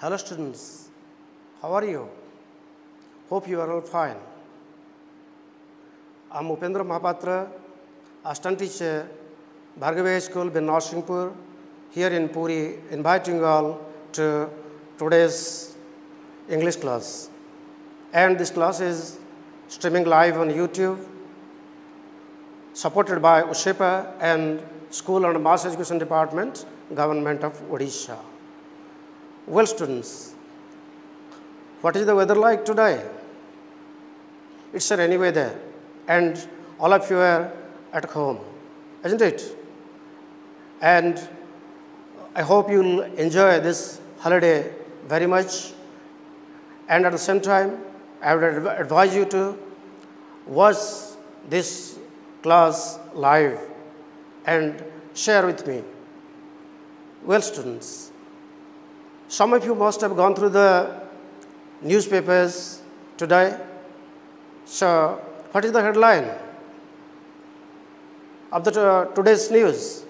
Hello students, how are you? Hope you are all fine. I am Upendra Mahapatra, assistant teacher, Bhargavi High School, Narsingpur, here in Puri, inviting you all to today's English class. And this class is streaming live on YouTube, supported by USHEPA and School and Mass Education Department, Government of Odisha. Well, students, what is the weather like today? It's a rainy weather, and all of you are at home, isn't it? And I hope you'll enjoy this holiday very much. And at the same time, I would advise you to watch this class live and share with me. Well, students, some of you must have gone through the newspapers today. So, what is the headline of the today's news?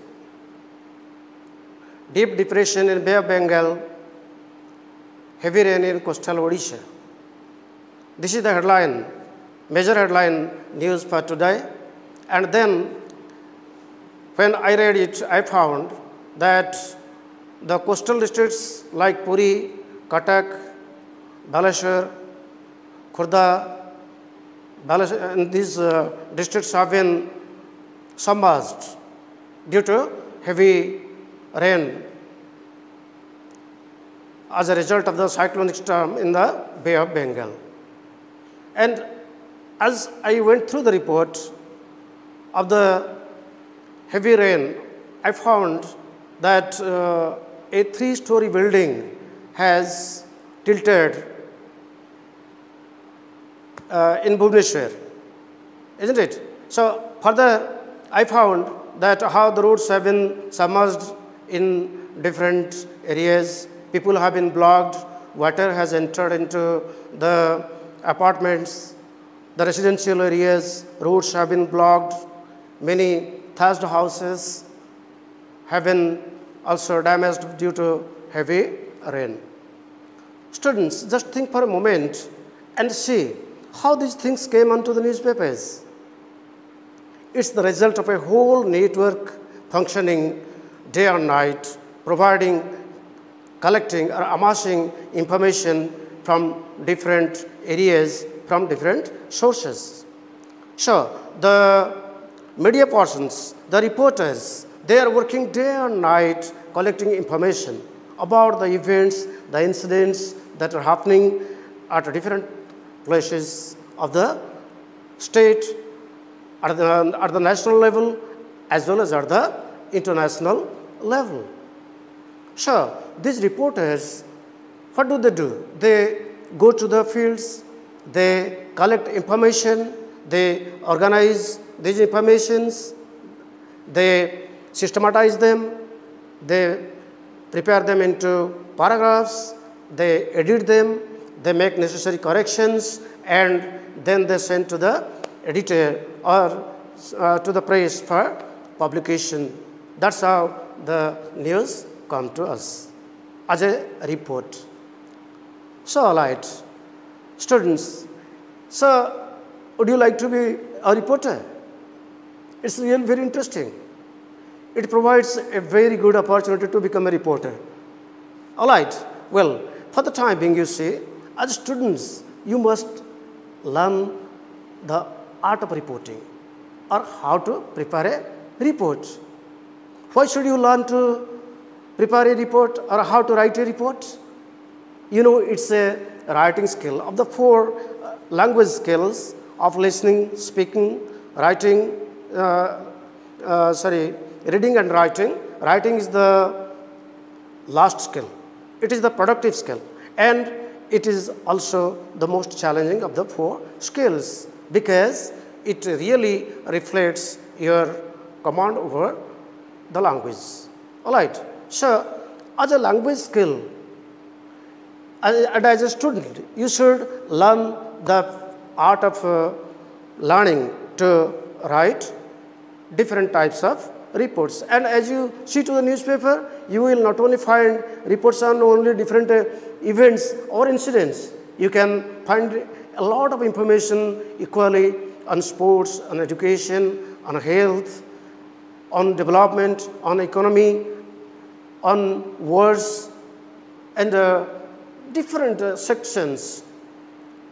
Deep depression in Bay of Bengal, heavy rain in coastal Odisha. This is the headline, major headline news for today. And then, when I read it, I found that the coastal districts like Puri, Cuttack, Baleshwar, Khurda, and these districts have been submerged due to heavy rain as a result of the cyclonic storm in the Bay of Bengal. And as I went through the report of the heavy rain, I found that a 3-story building has tilted in Bhubaneswar, isn't it? So further, I found that how the roads have been submerged in different areas, people have been blocked, water has entered into the apartments, the residential areas, roads have been blocked, many thatched houses have been also damaged due to heavy rain. Students, just think for a moment and see how these things came onto the newspapers. It's the result of a whole network functioning day and night, providing, collecting or amassing information from different areas, from different sources. So, the media persons, the reporters, they are working day and night collecting information about the events, the incidents that are happening at different places of the state, at the national level, as well as at the international level. So, these reporters, what do? They go to the fields, they collect information, they organize these informations, they systematize them, they prepare them into paragraphs, they edit them, they make necessary corrections, and then they send to the editor or to the press for publication. That's how the news come to us as a report. So, all right, students, so would you like to be a reporter? It's really very interesting. It provides a very good opportunity to become a reporter. All right, well, for the time being, you see, as students, you must learn the art of reporting or how to prepare a report. Why should you learn to prepare a report or how to write a report? You know, it's a writing skill of the 4 language skills of listening, speaking, writing, reading and writing. Writing is the last skill. It is the productive skill, and it is also the most challenging of the 4 skills because it really reflects your command over the language. All right. So, as a language skill, and as a student, you should learn the art of learning to write different types of reports. And as you see to the newspaper, you will not only find reports on only different events or incidents. You can find a lot of information equally on sports, on education, on health, on development, on economy, on wars, and different sections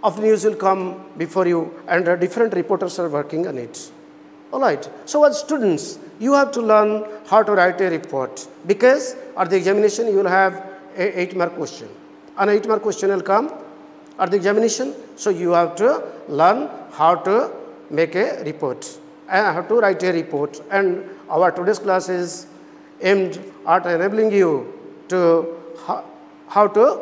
of the news will come before you, and different reporters are working on it. All right. So as students, you have to learn how to write a report, because at the examination you will have a 8-mark question. An 8-mark question will come at the examination. So you have to learn how to make a report and how to write a report. And our today's class is aimed at enabling you to how to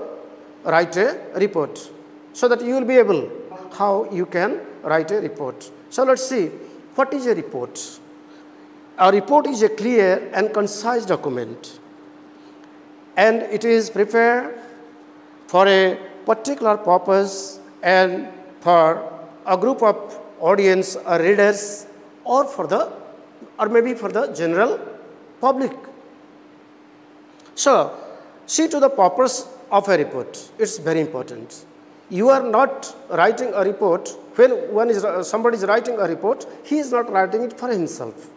write a report, so that you will be able how you can write a report. So let's see, what is a report? A report is a clear and concise document, and it is prepared for a particular purpose and for a group of audience or readers, or maybe for the general public. So see to the purpose of a report. It's very important. You are not writing a report when somebody is writing a report. He is not writing it for himself.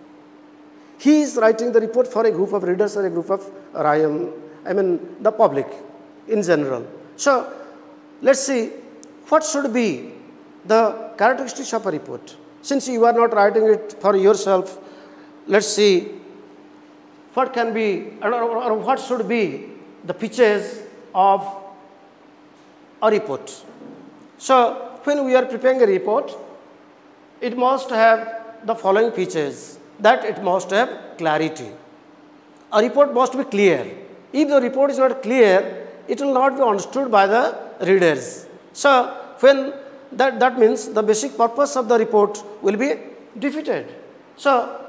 He is writing the report for a group of readers or a group of the public in general. So let's see what should be the characteristics of a report. Since you are not writing it for yourself, let's see what can be or what should be the features of a report. So when we are preparing a report, it must have the following features: that it must have clarity. A report must be clear. If the report is not clear, it will not be understood by the readers. So when that means the basic purpose of the report will be defeated. So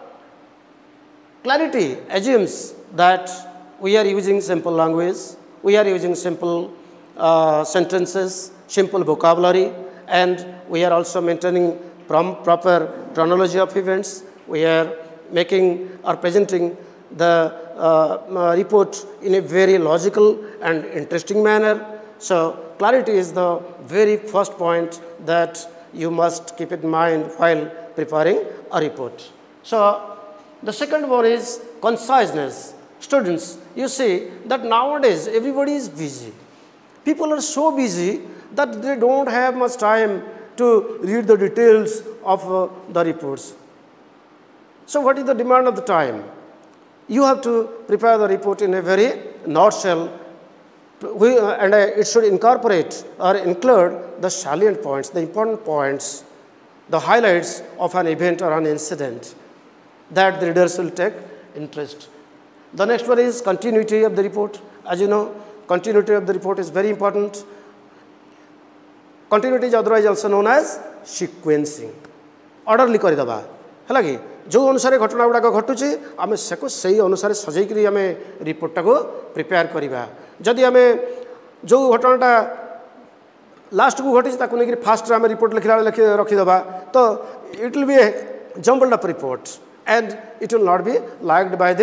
clarity assumes that we are using simple language, we are using simple sentences, simple vocabulary, and we are also maintaining proper chronology of events. We are making or presenting the report in a very logical and interesting manner. So clarity is the very first point that you must keep in mind while preparing a report. So the second one is conciseness. Students, you see that nowadays everybody is busy. People are so busy that they don't have much time to read the details of the reports. So what is the demand of the time? You have to prepare the report in a very nutshell, and it should incorporate or include the salient points, the important points, the highlights of an event or an incident that the readers will take interest. The next one is continuity of the report. As you know, continuity of the report is very important. Continuity is otherwise also known as sequencing. Orderly करिदबा हैला कि जो अनुसार घटना गुड़ाक घटुची आम से अनुसार सजेकरी आम रिपोर्टा को प्रिपेयर करवा. जदि आम जो घटनाटा लास्ट को घटी नहीं फास्ट आम रिपोर्ट लिखला रखीदबा तो it will B A jumbled up report and it will not be liked by the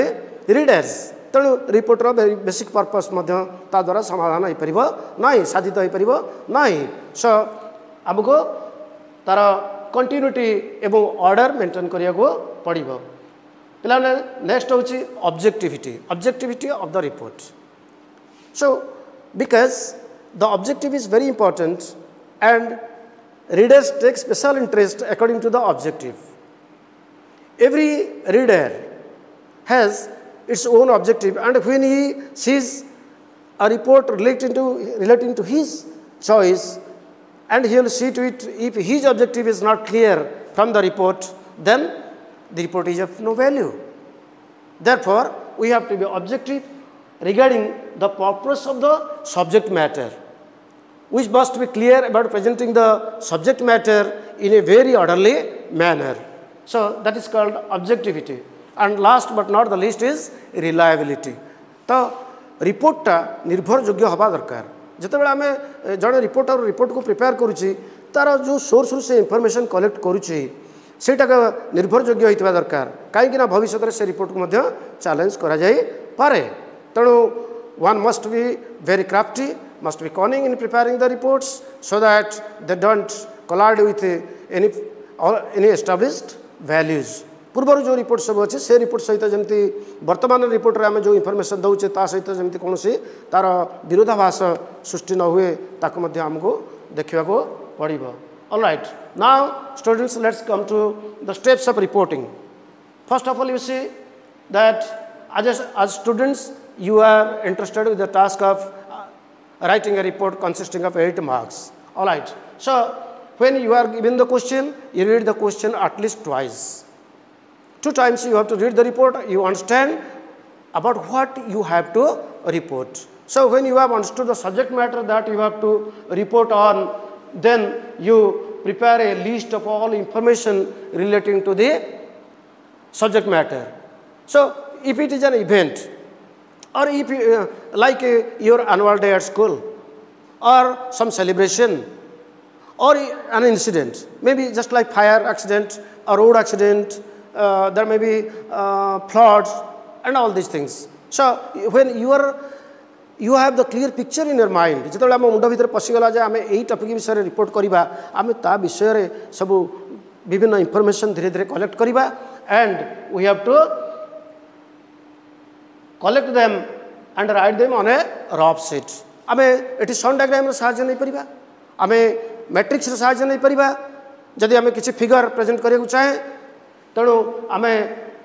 readers. तेणु रिपोर्टर बेसिक पर्पस ता द्वारा समाधान हो पार ना, साधित हो पार ना. सो आमको तार कंटिन्यूटी एवं ऑर्डर मेंटेन करिया को पड़िबो. पिलाने नेक्स्ट होची objectivity of the report. So because the objective is very important and readers take special interest according to the objective. Every reader has its own objective, and when he sees a report relating to his choice, and he will see to it, if his objective is not clear from the report, then the report is of no value. Therefore, we have to be objective regarding the purpose of the subject matter, which must be clear about presenting the subject matter in a very orderly manner. So that is called objectivity. And last but not the least is reliability. तो रिपोर्टा निर्भर योग्य हवा दरकार. जितेबाला आम जड़े reporter report को prepare करुच्ची तार जो सोर्स से इनफॉरमेशन कलेक्ट करुच्ची सेटा निर्भर योग्य होता दरकार. कहीं भविष्य में से रिपोर्ट को चैलेंज करा जाई पारे. तेणु one must be very crafty must be cunning in preparing the reports so that they don't collide with any established values. पूर्वर जो रिपोर्ट सब अच्छे से रिपोर्ट सहित जमी वर्तमान रिपोर्ट रे आम जो इनफॉरमेशन दौचे ता सहित जमी कौन तार विरोधाभास सृष्टि न हुए ताको मध्य हमको देखा पड़ो. Alright, now students, let's come to the steps of reporting. First of all, you see that as students you are interested with the task of writing a report consisting of 8 marks. Alright, so when you are given the question, you read the question at least twice. 2 times you have to read the report, you understand about what you have to report. So when you have understood the subject matter that you have to report on, then you prepare a list of all information relating to the subject matter. So if it is an event, or if like your annual day at school, or some celebration, or an incident, maybe just like fire accident, a road accident, there may be floods and all these things. So when you have the clear picture in your mind, जो आम मुंड भीतर पशिगला जे आमे एई topic विषय ray report करिबा, आमे ता विषय रे सब विभिन्न इंफॉर्मेशन धीरे धीरे कलेक्ट करिबा, and we have to collect them and write them on a rough sheet. आमे एटी सन डायग्राम रे सहायता नै परिबा, आमे मैट्रिक्स रे सहायता नै परिबा, जदि आमे किछि फिगर प्रेजेंट करिया चाहे तेणु आमे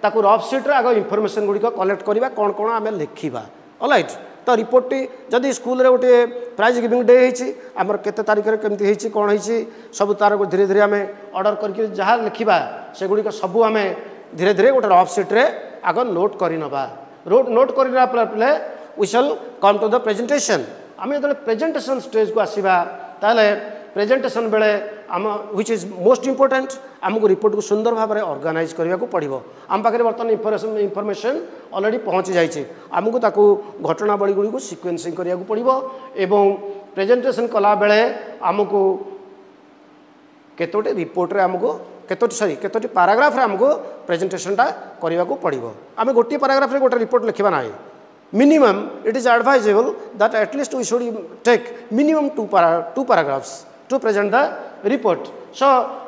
ताकू रफ सीट रे आगो इनफॉरमेशन गुडी को कलेक्ट करिबा, कोन कोन आमे लिखिबा. ऑलराइट, तो रिपोर्ट टी जदि स्कूल रे गोटे प्राइज गिविंग डे होईची, आमर केते तारिख रे केमती होईची कोन होईची सब तार को धीरे धीरे आमे ऑर्डर करके जहां लिखिबा से गुडी को सब आमे धीरे धीरे गोटे रफ सीट रे आगो नोट करि नबा. नोट करिना पले we shall come to the presentation. आमे जदि प्रेजेंटेशन स्टेज को आसीबा ताले प्रेजेंटेशन बेले आम व्हिच इज मोस्ट इंपोर्टेंट, आमको रिपोर्ट को सुंदर भाव में ऑर्गेनाइज करने को पड़ो. आम पाखे बर्तमान इनफॉरमेशन ऑलरेडी पहुँची जाइए, आमको ताकू घटनावली गुड़ी को सिक्वेन्सिंग करने को पड़ो एवं प्रेजेंटेशन कला बेले आमको केतोटी रिपोर्ट रे आमको केतोटी पैराग्राफ रे आमको प्रेजेंटेशनटा करने को पड़ो. आम गोटे पैराग्राफ रे गोटे रिपोर्ट लिखा ना, minimum it is advisable that at least we should take minimum 2 paragraphs to present the report. So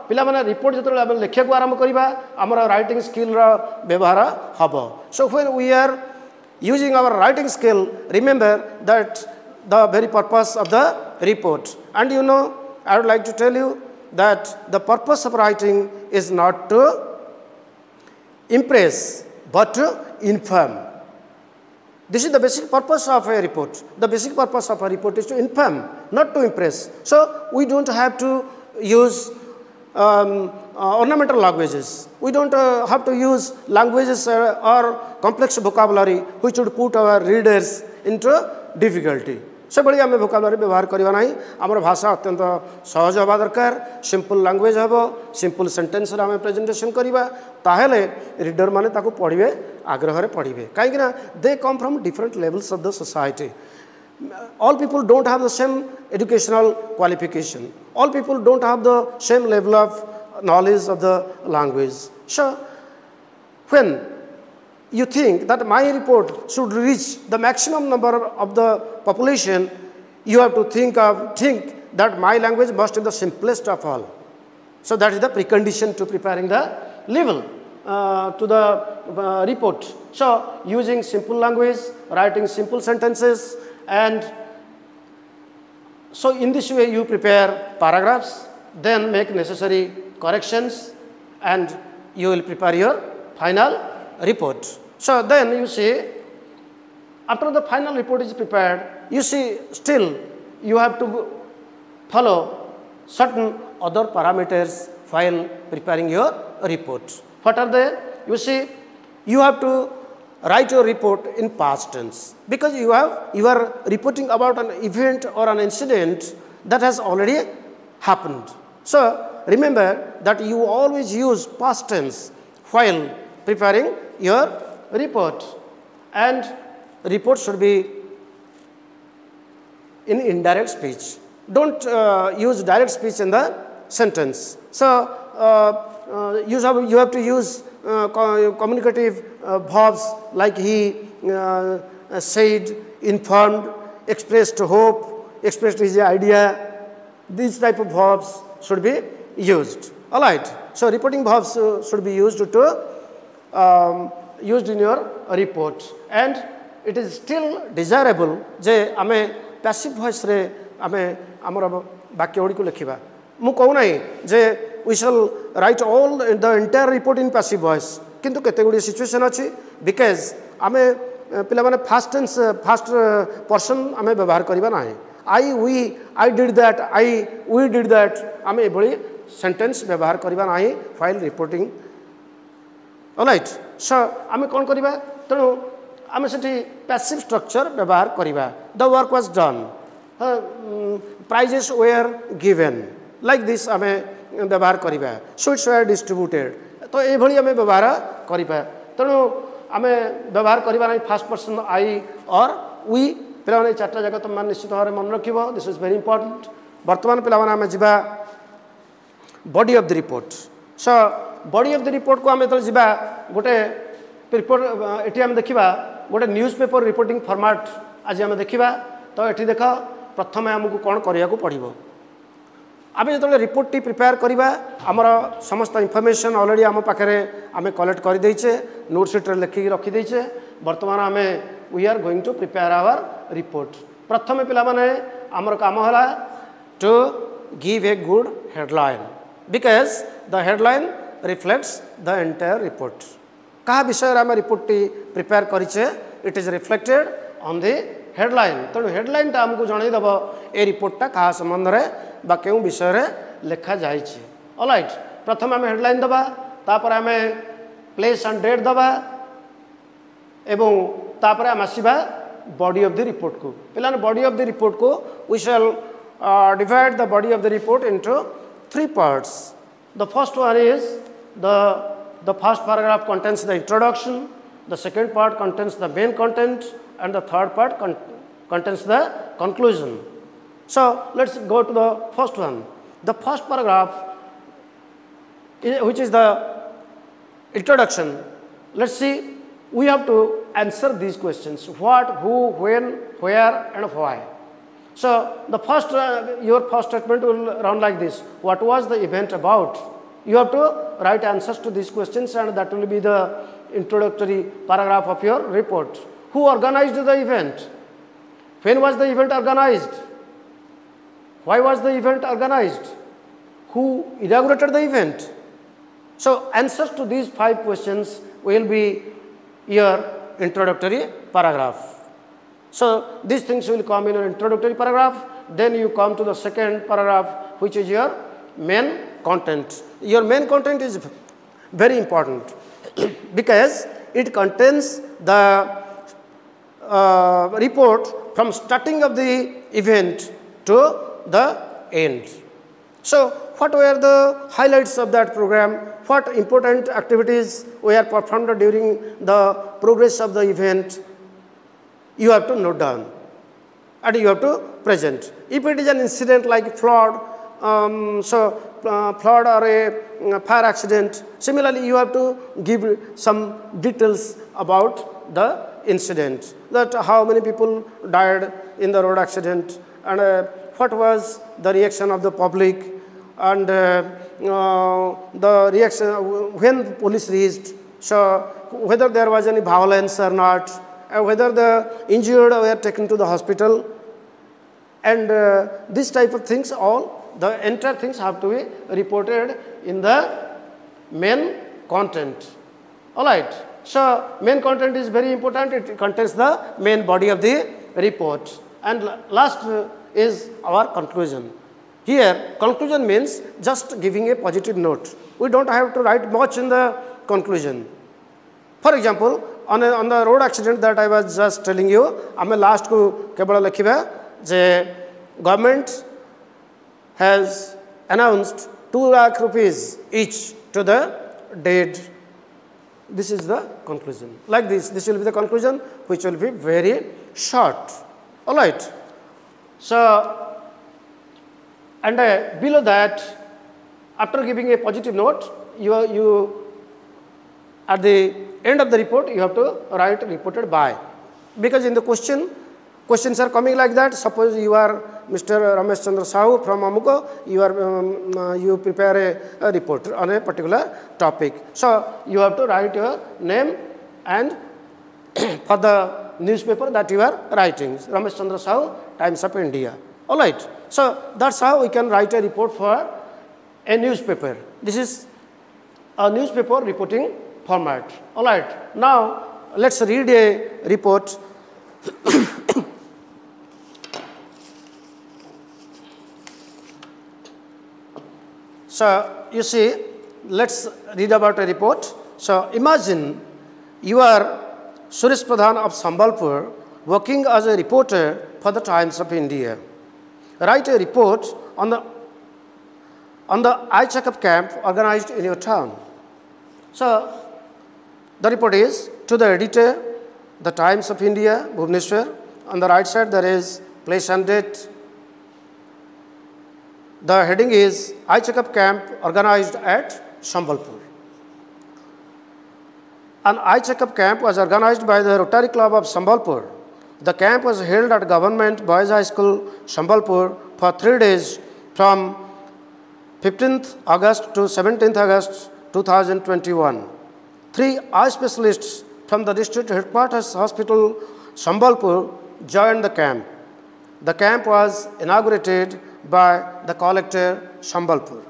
पिला माने रिपोर्ट जतले आम लिखिया को आरंभ करिबा, हमर राइटिंग स्किल रा व्यवहार हबो. So when we are using our writing skill, remember that the very purpose of the report. And you know, I would like to tell you that the purpose of writing is not to impress but to inform. This is the basic purpose of a report. The basic purpose of a report is to inform, not to impress. So we don't have to use ornamental languages. We don't have to use languages or complex vocabulary which would put our readers into difficulty. से भाई आम vocabulary व्यवहार करवा ना, आमर भाषा अत्यंत सहज हवा दरकार, सिंपल लैंग्वेज हम, सिंपल सेंटेंस आम प्रेजेंटेशन करवा, ताहेले रीडर माने ताको पढ़िबे, आग्रह रे पढ़िबे. काहेकि ना they come from different levels of the society. All people don't have the same educational qualification. All people don't have the same level of knowledge of the language. So when you think that my report should reach the maximum number of the population, you have to think that my language must be the simplest of all. So that is the precondition to preparing the level to the report. So using simple language, writing simple sentences, and so in this way you prepare paragraphs, then make necessary corrections, and you will prepare your final report. So then you see, after the final report is prepared, you see still you have to follow certain other parameters while preparing your report. What are they? You see, you have to write your report in past tense, because you are reporting about an event or an incident that has already happened. So remember that you always use past tense while preparing your report, and report should be in indirect speech. Don't use direct speech in the sentence. So you have to use communicative verbs like he, said, informed, expressed hope, expressed his idea. These type of verbs should be used. All right. So reporting verbs should be used to used in your report, and it is still desirable जे आमे passive voice रे आमे आमर वाक्य गुड़ी को लिखिबा मु कहू नाही जे we shall write all the entire report in passive voice किंतु केते गुडी सिचुएशन अछि बिकॉज़ आमे पिला माने फास्ट टेंस फास्ट पर्सन आमे व्यवहार करिबा नाही I did that, we did that आमे एभली सेंटेंस व्यवहार करिबा नाही फाइल रिपोर्टिंग. ऑलराइट. सो आमे कोन करिबा तणो आमे सेठी पैसिव स्ट्रक्चर व्यवहार करिबा. The work was done, prizes were given, like this आमे व्यवहार करिबा. Sweets were distributed. तो एभली आमे व्यवहार करिबा. तणो आमे व्यवहार करिबा नाही फर्स्ट पर्सन आई और वी. पिला माने चारटा जगह तो मान निश्चित भाव मन रखिबो. This is very important. वर्तमान पिला माने आमे जिबा body of the report. So body of the report को आमे तो जिबा गोटे रिपोर्ट एटी आमे देखिबा गोटे न्यूज़पेपर रिपोर्टिंग फॉर्मेट आज आमे देखिबा. तो एटी देखा प्रथम हमकु कोन करिया को पड़िबो. आमे जतले रिपोर्ट टी प्रिपेयर करिबा हमर समस्त इंफॉर्मेशन ऑलरेडी आम पाखरे आमे कलेक्ट कर दैछे, नोट शीट रे लिखि रखि दैछे. वर्तमान आमे we are going to prepare our report. प्रथम पिला माने हमर काम होला to give a good headline because the headline reflects the entire report. कहा विषय रे आमे रिपोर्ट टी प्रिपेयर करिछे it is reflected on the headline. तेणु हेडलाइन टा हमको जणाई दबो ए रिपोर्ट टा कहा संबंध रे बा केउ विषय रे लेखा जायछि. ऑलराइट. प्रथम आमे हेडलाइन दबा, तापर आमे प्लेस एंड डेट दबा एवं तापर आम आसीबा बॉडी ऑफ द रिपोर्ट को. पिलाने बॉडी ऑफ द रिपोर्ट को we shall divide the body of the report into 3 parts. The first one is the first paragraph contains the introduction, the second part contains the main content, and the third part contains the conclusion. So let's go to the first one. The first paragraph, which is the introduction. Let's see, we have to answer these questions: what, who, when, where, and why. So the first your first statement will run like this: what was the event about? You have to write answers to these questions, and that will be the introductory paragraph of your report. Who organized the event? When was the event organized? Why was the event organized? Who inaugurated the event? So answers to these 5 questions will be your introductory paragraph. So these things will come in an introductory paragraph. Then you come to the second paragraph, which is your main content. Your main content is very important because it contains the report from starting of the event to the end. So what were the highlights of that program? What important activities were performed during the progress of the event? You have to note down and you have to present. If it is an incident like flood, flood or a fire accident, similarly you have to give some details about the incident, that how many people died in the road accident, and what was the reaction of the public, and the reaction when police reached, so whether there was any violence or not, whether the injured were taken to the hospital, and this type of things, all the entire things have to be reported in the main content. All right. So main content is very important. It contains the main body of the report. And last is our conclusion. Here conclusion means just giving a positive note. We don't have to write much in the conclusion. For example, on the road accident that I was just telling you, ame last को केवल लिखिबा जे government has announced 2 lakh rupees each to the dead. This is the conclusion. Like this will be the conclusion, which will be very short. All right. So, and below that, after giving a positive note, you at the end of the report, you have to write reported by, because in the question Questions are coming like that. Suppose you are Mr. Ramesh Chandra Sahu from Amuko, you prepare a report on a particular topic. So you have to write your name and for the newspaper that you are writing. Ramesh Chandra Sahu, Times of India. All right. So that's how we can write a report for a newspaper. This is a newspaper reporting format. All right. Now let's read a report. So you see, let's read about a report. So imagine you are Suresh Pradhan of Sambalpur working as a reporter for the Times of India. Write a report on the eye checkup camp organized in your town. So the report is to the editor, the Times of India, Bhubaneswar. On the right side there is place and date. The heading is eye checkup camp organized at Sambalpur. An eye checkup camp was organized by the Rotary Club of Sambalpur. The camp was held at Government Boys High School, Sambalpur for 3 days from 15th August to 17th August 2021. 3 eye specialists from the district headquarters hospital, Sambalpur, joined the camp. The camp was inaugurated by the collector, Sambalpur.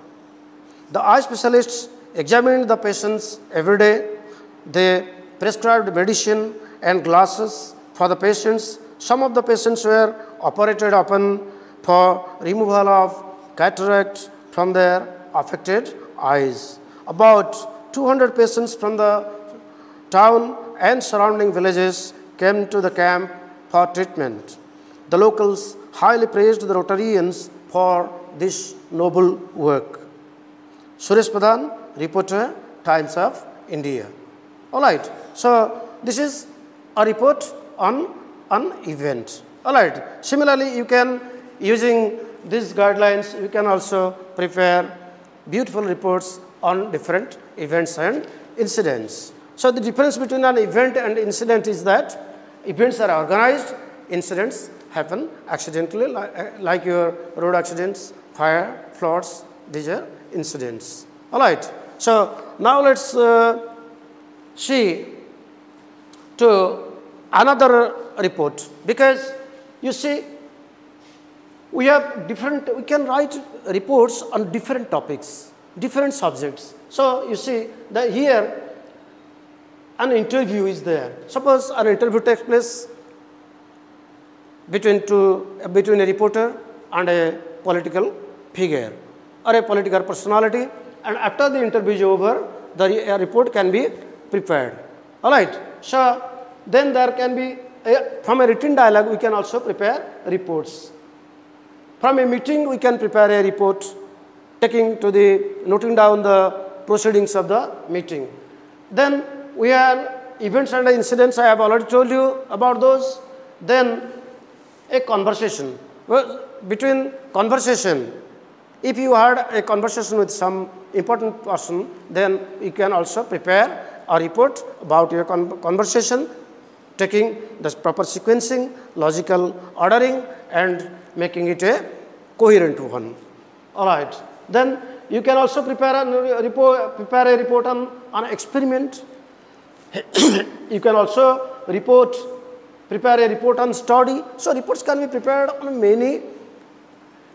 The eye specialists examined the patients every day. They prescribed medicine and glasses for the patients. Some of the patients were operated upon for removal of cataract from their affected eyes. About 200 patients from the town and surrounding villages came to the camp for treatment. The locals highly praised the Rotarians for this noble work. Suresh Pradhan, reporter, Times of India. All right. So this is a report on an event. All right. Similarly, you can, using these guidelines, you can also prepare beautiful reports on different events and incidents. So the difference between an event and incident is that events are organized, incidents happen accidentally, like your road accidents, fire, floods. These are incidents. All right. So now let's see to another report, because you see we can write reports on different topics, different subjects. So you see that here an interview is there. Suppose an interview takes place between a reporter and a political figure or a political personality, and after the interview is over, the report can be prepared. All right. So then there can be, from a written dialogue, we can also prepare reports. From a meeting, we can prepare a report, noting down the proceedings of the meeting. Then we have events and incidents. I have already told you about those. Then a conversation. Well, between conversation, if you had a conversation with some important person, then you can also prepare a report about your conversation, taking the proper sequencing, logical ordering, and making it a coherent one. All right. Then you can also prepare a report on an experiment. You can also prepare a report on study. So reports can be prepared on many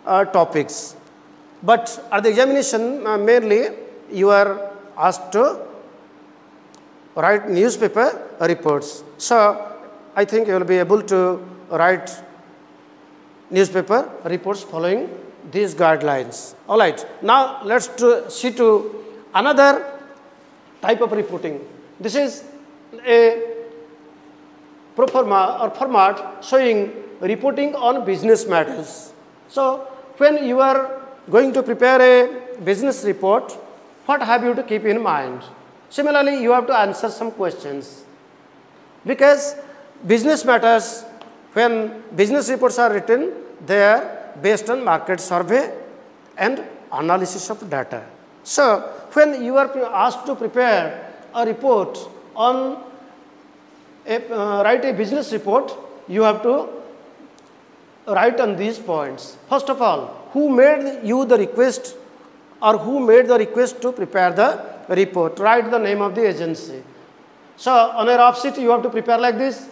topics. But at the examination, mainly you are asked to write newspaper reports. So I think you will be able to write newspaper reports following these guidelines. All right. Now let's see to another type of reporting. This is a format showing reporting on business matters. So when you are going to prepare a business report, what have you to keep in mind? Similarly, you have to answer some questions, because business matters, when business reports are written, they are based on market survey and analysis of data. So when you are asked to prepare a report on write a business report, you have to write on these points. First of all, who made you the request or who made the request to prepare the report? Write the name of the agency. So on a rough sheet you have to prepare like this.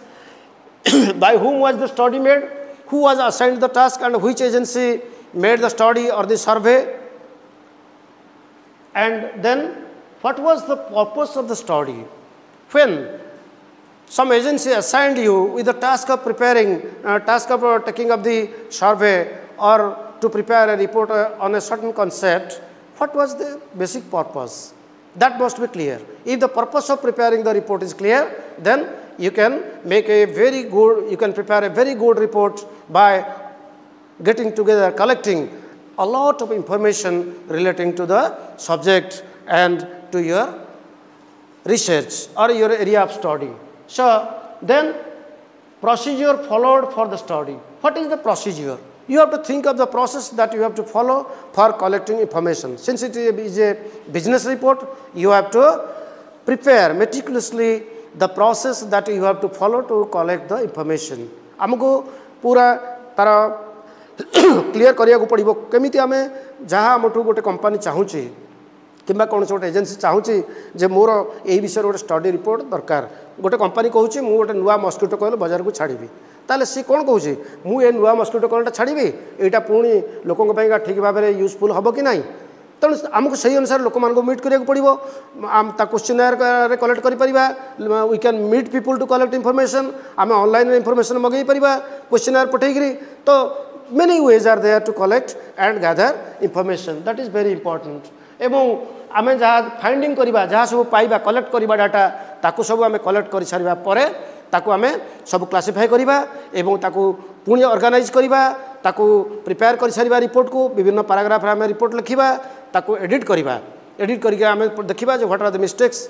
By whom was the study made? Who was assigned the task and which agency made the study or the survey? And then what was the purpose of the study? When some agency assigned you with the task of preparing, task of taking up the survey or to prepare a report on a certain concept, what was the basic purpose? That must be clear. If the purpose of preparing the report is clear, then you can make a very good, you can prepare a very good report by getting together, collecting a lot of information relating to the subject and to your research or your area of study. So then procedure followed for the study. What is the procedure? You have to think of the process that you have to follow for collecting information. Since it is a business report, you have to prepare meticulously the process that you have to follow to collect the information. आमको पूरा तारा clear करिया को पड़िबो केमिति आमे जहा हमठु गोटे company चाहूची किंबा कौन से गोटे एजेंसी चाहूची जे मोर एई विषय गोटे स्टडी रिपोर्ट दरकार गोटे कंपनी कहूची मु गोटे नुवा मस्किटो कॉइल बाजार को छाड़ीबी ताले सी कोन कहूची मु ए नुवा मस्किटो कॉइलटा छाड़ीबी एटा पुणी लोकन पई ठीक भाबे यूजफुल हबो कि नाही तेणु आमको सही अनुसार लोक मान मीट करिया पड़ो आम क्वेश्चन कलेक्ट कर we can meet people to collect information आम ऑनलाइन इनफॉरमेशन मगई पारिबा क्वेश्चन पठेकरी तो many ways are there to collect and gather information that is very important एवं आम जहाँ फाइंडिंग करवा जहाँ सब पाइबा कलेक्ट करवा डाटा ताकू सब आम कलेक्ट कर सारा पर ताकू आम सब क्लासीफाई करवा एवं ताकू पुणी ऑर्गेनाइज करवा ताकू प्रिपेयर कर सारा रिपोर्ट को विभिन्न पैराग्राफ आम रिपोर्ट लिखा ताकू एडिट करवा एडिट करके आम देखा जो what are the mistakes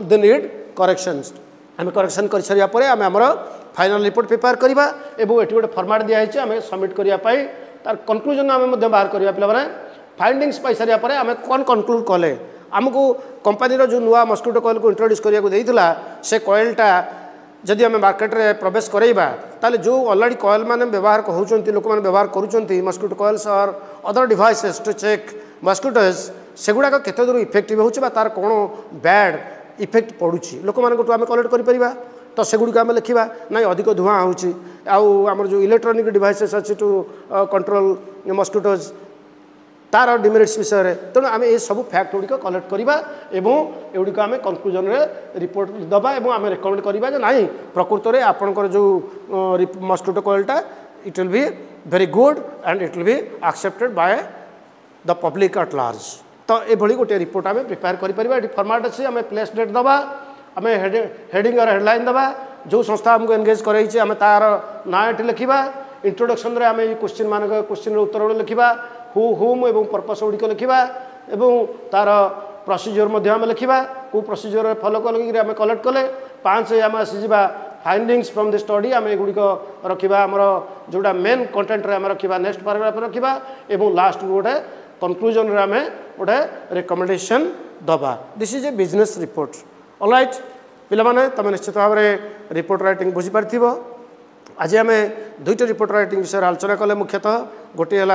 the need corrections um correction कर सारा पर आम आमर फाइनल रिपोर्ट प्रिपेयर करवा एवं ये गोटे फॉर्मेट दिखाई आम सबमिट करने तार कनक्लूजन आम बाहर करवा पे फाइंडिंग्स पाई सारा पर आम कौन कनक्लूड कले आमको कंपनी जो नुआ मस्किटो कॉइल को इंट्रोड्यूस करने से कॉइलटा जदि आम मार्केट में प्रवेश कराइबा ताले जो ऑलरेडी कॉइल माने व्यवहार होउचंती लोक माने व्यवहार करूचंती mosquito coils or other devices to check mosquitoes सेगुड़ा केते दूर इफेक्टिव होउछ बा तार कोन बैड इफेक्ट पड़ुची लोक माने आम कलेक्ट करि परिबा तो सेगुड़ी आम लिखा ना अधिक धुआं होउची आम जो इलेक्ट्रोनिक डिवाइसेस अच्छी टू कंट्रोल मस्किटोज तार डिमेरिट्स विषय तेणु आम ये सब फैक्ट गुड़िक कलेक्ट करवा एवं आम कनक्लूजन रिपोर्ट दबा आम रेकमेंड करवा ना प्रकृत में आपंकर जो मस्किटो कॉइलटा it will be very good and it will be accepted by the public at large तो ये गोटे रिपोर्ट आम प्रिपेयर कर फॉर्मेट अच्छी आम प्लेस डेट दबा आम हेडिंग और हेडलाइन दबा जो संस्था आमको एंगेज कराई आम तार ना ये लिखा इंट्रोडक्शन आम क्वेश्चन मान क्वेश्चन उत्तर लिखा हु हुम एवं पर्पस गुड़िक लिखा एवं तार प्रोसीजर आम लिखा कौ प्रोसीजर फॉलो कर कलेक्ट कले 5 आम आसीजा फाइंडिंग्स फ्रॉम द स्टडी आम एगुड़िक रखा आमर जोटा मेन कंटेंट आम रखा नेक्स्ट पैराग्राफ रखा एवं लास्ट गोटे कनक्लूजन आम गोटे रिकमेंडेशन दबा this is a business report alright पिलामाने तुम निश्चित भाव में रिपोर्ट राइटिंग बुझीपार आज आम दुईटा रिपोर्ट राइटिंग विषय आलोचना कले मुख्यतः गोटे है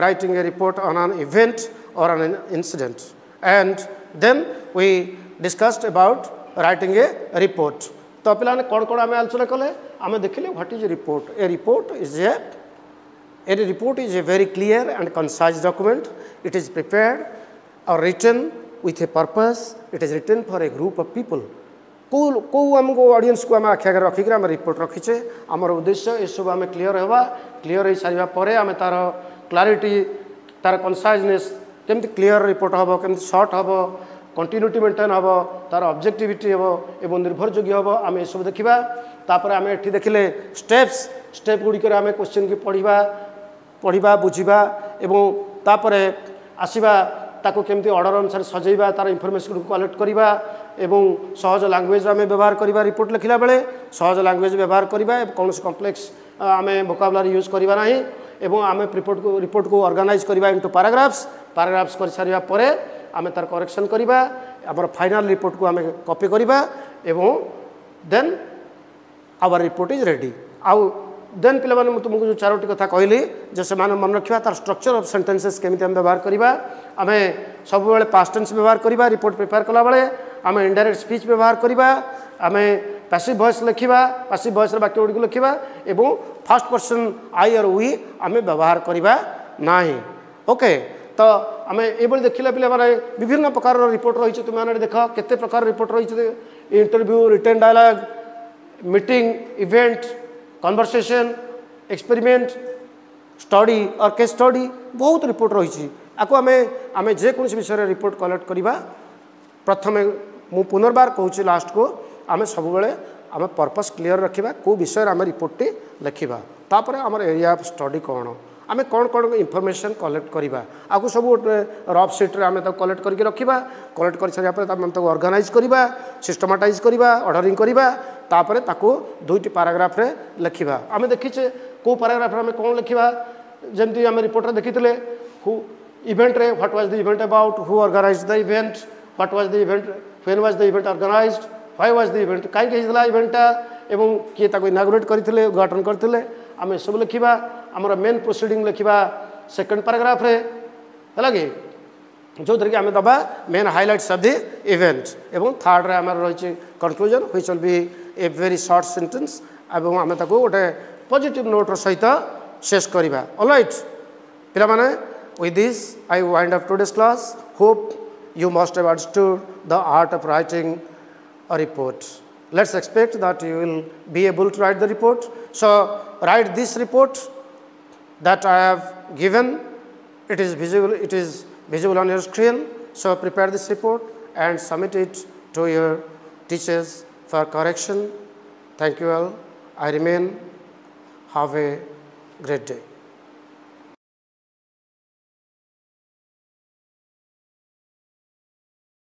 writing a report on an event or an incident and then we discussed about writing a report तो पे कौन कौन आम आलोचना कले आम देखिले what is report a report is a very clear and concise document it is prepared or written with a purpose it is written for a group of people कौ आमको ऑडियंस को आम आखि आगे रखिक आम रिपोर्ट रखीचे आमर उद्देश्य ये सब आम क्लीयर होगा क्लीयर हो सारा पर आम तार क्लारिटी तार कंसाइजनेस केमती क्लीयर रिपोर्ट हम केमती सर्ट हम कंटिन्यूटी मेंटेन हम तार ऑब्जेक्टिविटी हम एवं निर्भरयोग्य हम आम ये सब देखा तापर आम ये देखिले स्टेप गुड़िक आम क्वेश्चन की पढ़ा बुझा एवं तापर आसवा ताको केमती ऑर्डर अनुसार सजेबा तार इनफॉरमेशन को कलेक्ट करवा एवं सहज लैंग्वेज आम व्यवहार करवा रिपोर्ट लिखला बेले सहज लैंग्वेज व्यवहार करवा कौन कॉम्प्लेक्स आम वोकाबुलरी यूज करवा ना एवं आम रिपोर्ट को ऑर्गेनाइज करवा इनटू पैराग्राफ्स कर सारा पर आम तार करेक्शन करवा आम फाइनल रिपोर्ट को आम कॉपी करवा एवं then our report is ready आउ देन पे तुमको जो चारोटी कथा कहली जे से मन रखा तार स्ट्रक्चर ऑफ सेंटेंसेस केमी आम व्यवहार करवा आम सब बेले पास्ट टेंस व्यवहार करवा रिपोर्ट प्रिपेयर कला बेले आम इनडायरेक्ट स्पीच व्यवहार करवा आम पैसिव वॉइस लिखा पैसिव वॉइस वाक्य गुड़ी लिखा एवं फर्स्ट पर्सन आई और वी आम व्यवहार करवा ना ओके तो आम ये देखला पे माने विभिन्न प्रकार रिपोर्ट रही तुम देख केते प्रकार रिपोर्ट रही interview written dialogue meeting event conversation experiment study और केस स्टडी बहुत रिपोर्ट रही आपको आम जेकोसी विषय रिपोर्ट कलेक्ट करवा प्रथम मु पुनर्बार कहूँ लास्ट को आम सब बेले आम पर्पस क्लीयर रखा कौ विषय आम रिपोर्ट लिखा तापर आम एरिया ऑफ स्टडी कौन आम कौन कौन इनफॉरमेशन कलेक्ट करवा आपको सब रफ सीट्रे आम कलेक्ट करके रखा कलेक्ट कर सारापर आम ऑर्गेनाइज करवा सिस्टमाटाइज करवा ऑर्डरिंग करवा तापर ताको दुईटी पैराग्राफ रे लिखा आम देखीचे कौ पैराग्राफ आम कौन लिखा जमती आम रिपोर्ट देखी हु इवेंट रे what was the event about who organized the event what was the event when was the event organized why was the event कहीं इवेंटा एवं किए इनागुरेट करते उद्घाटन करते आम सब लिखा आमर मेन प्रोसीडिंग लिखा सेकेंड पैराग्राफ रे है कि जो कि आम दबा main highlights of the event एवं थर्ड रे आम रही conclusion which will be a very short sentence एवं आम ताको गोटे पॉजिटिव नोट सहित शेष करवा ऑलराइट पिला माने with this I wind up today's class. Hope you must have understood the art of writing a report. Let's expect that you will be able to write the report. So write this report that I have given. It is visible on your screen. So prepare this report and submit it to your teachers for correction. Thank you all. I remain. Have a great day.